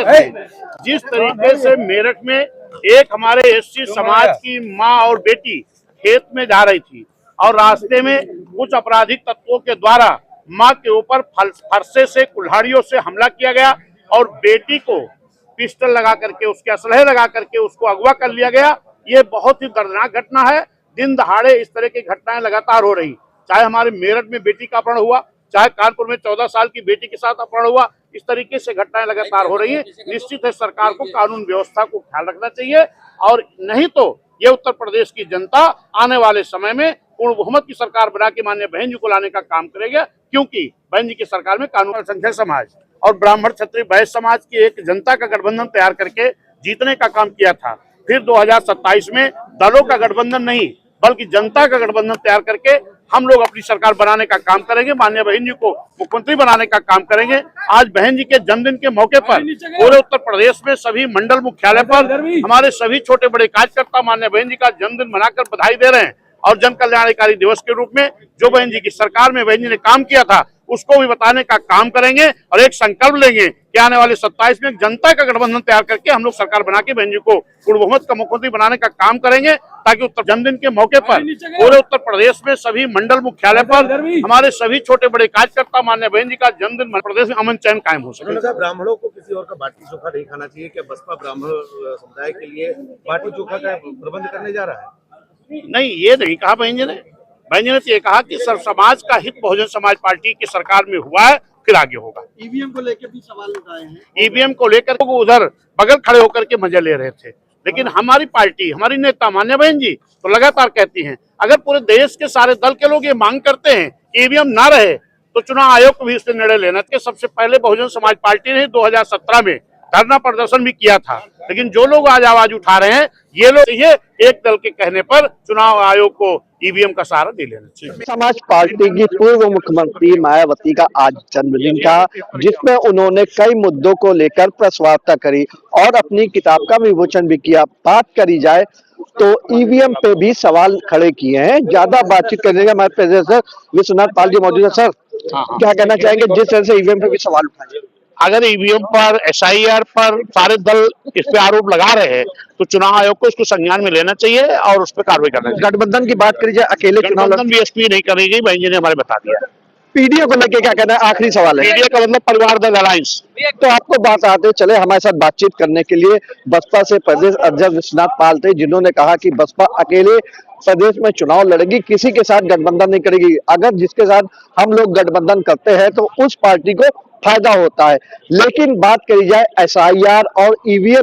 थे। जिस तरीके से मेरठ में एक हमारे एससी समाज की माँ और बेटी खेत में जा रही थी और रास्ते में कुछ आपराधिक तत्वों के द्वारा माँ के ऊपर फरसे से कुल्हाड़ियों से हमला किया गया और बेटी को पिस्टल लगा करके उसके असलहे लगा करके उसको अगवा कर लिया गया। ये बहुत ही दर्दनाक घटना है। दिन दहाड़े इस तरह की घटनाएं लगातार हो रही, चाहे हमारे मेरठ में बेटी का अपहरण हुआ, चाहे कानपुर में 14 साल की बेटी के साथ अपहरण हुआ, इस तरीके से घटनाएं लगातार हो रही है। निश्चित है सरकार को कानून व्यवस्था को ख्याल रखना चाहिए और नहीं तो ये उत्तर प्रदेश की जनता आने वाले समय में पूर्ण बहुमत की सरकार बना के माननीय बहन जी को लाने का काम करेगा, क्योंकि बहन जी की सरकार में कानून अल्पसंख्यक समाज और ब्राह्मण क्षत्रिय वैश्य समाज की एक जनता का गठबंधन तैयार करके जीतने का काम किया था। फिर 2027 में दलों का गठबंधन नहीं बल्कि जनता का गठबंधन तैयार करके हम लोग अपनी सरकार बनाने का काम करेंगे, माननीय बहन जी को मुख्यमंत्री बनाने का काम करेंगे। आज बहन जी के जन्मदिन के मौके पर पूरे उत्तर प्रदेश में सभी मंडल मुख्यालय पर हमारे सभी छोटे बड़े कार्यकर्ता माननीय बहन जी का जन्मदिन मनाकर बधाई दे रहे हैं और जन कल्याणकारी दिवस के रूप में जो बहन जी की सरकार में बहन जी ने काम किया था उसको भी बताने का काम करेंगे और एक संकल्प लेंगे कि आने वाले 27 में जनता का गठबंधन तैयार करके हम लोग सरकार बना के बहन जी को पूर्ण बहुमत का मुख्यमंत्री बनाने का काम करेंगे, ताकि उत्तर जन्मदिन के मौके पर पूरे उत्तर प्रदेश में सभी मंडल मुख्यालय पर हमारे सभी छोटे बड़े कार्यकर्ता माननीय बहन जी का जन्मदिन प्रदेश में अमन चैन कायम हो सके। ब्राह्मणों को किसी और का बाटी चोखा नहीं खाना चाहिए, क्या बसपा ब्राह्मण समुदाय के लिए बाटी चोखा का प्रबंध करने जा रहा है? नहीं, ये नहीं कहा बहन जी ने। बहन जी ने तो ये कहा कि सर समाज का हित बहुजन समाज पार्टी की सरकार में हुआ है, फिर आगे होगा। ईवीएम को लेकर भी सवाल उठाए हैं। ईवीएम को लेकर वो उधर बगल खड़े होकर के मजे ले रहे थे, लेकिन हमारी पार्टी हमारी नेता मान्य बहन जी तो लगातार कहती हैं अगर पूरे देश के सारे दल के लोग ये मांग करते हैं ईवीएम ना रहे तो चुनाव आयोग को भी इससे निर्णय लेना चाहिए। सबसे पहले बहुजन समाज पार्टी ने 2017 में धरना प्रदर्शन भी किया था, लेकिन जो लोग आज आवाज उठा रहे हैं ये लोग ये एक दल के कहने पर चुनाव आयोग को ईवीएम का सहारा दे लेना चाहिए। समाज पार्टी की पूर्व मुख्यमंत्री मायावती का आज जन्मदिन था, जिसमें उन्होंने कई मुद्दों को लेकर प्रेस वार्ता करी और अपनी किताब का विमोचन भी किया। बात करी जाए तो ईवीएम पे भी सवाल खड़े किए हैं। ज्यादा बातचीत करने का हमारे प्रोफेसर विश्वनाथ पाल जी मौजूद है। सर, क्या कहना चाहेंगे जिस तरह से ईवीएम पे भी सवाल उठाए? अगर ईवीएम पर एसआईआर पर सारे दल इस पे आरोप लगा रहे हैं तो चुनाव आयोग को इसको संज्ञान में लेना चाहिए और उस पर कार्रवाई करना चाहिए। गठबंधन की बात करी जाए, अकेले चुनाव बीएसपी नहीं करेगी, बहन जी ने हमारे बता दिया। पीडीए को लेकर क्या कहना है? आखिरी सवाल है। पीडीए का मतलब परिवार दल अलायंस। तो आपको बात आते चले, हमारे साथ बातचीत करने के लिए बसपा से प्रदेश अध्यक्ष विश्वनाथ पाल थे, जिन्होंने कहा कि बसपा अकेले प्रदेश में चुनाव लड़ेगी, किसी के साथ गठबंधन नहीं करेगी। अगर जिसके साथ हम लोग गठबंधन करते हैं तो उस पार्टी को फायदा होता है। लेकिन बात करी जाए एसआईआर और ईवीएम